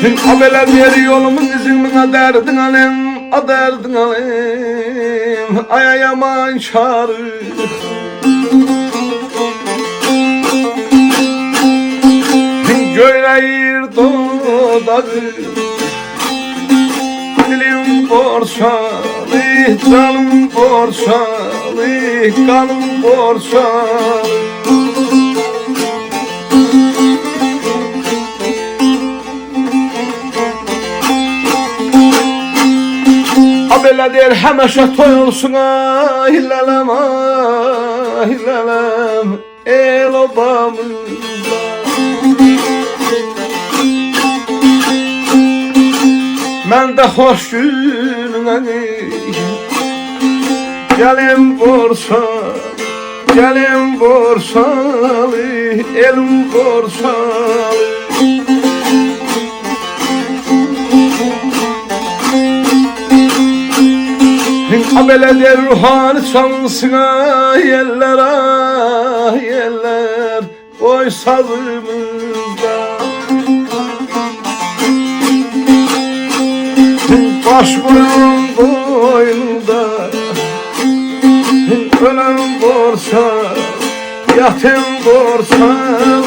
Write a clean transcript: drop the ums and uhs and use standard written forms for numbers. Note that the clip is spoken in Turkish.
Abeler yer yolumun izin aderdin alem, aderdin alem. Aya yaman çağrı. Göyleyir dodağı. Dilim borçalı, canım borçalı, kanım borçalı. Abela der hemeşe toy olsun ahilelem ahilelem el obamızda. Ben de hoş gününe gelim borçalı, gelim borçalı, elim borçalı. Abele der ruhani çalsın yeller yeller oy sazımızda. Baş boyun boynunda ölen borsa, yatın borsalı,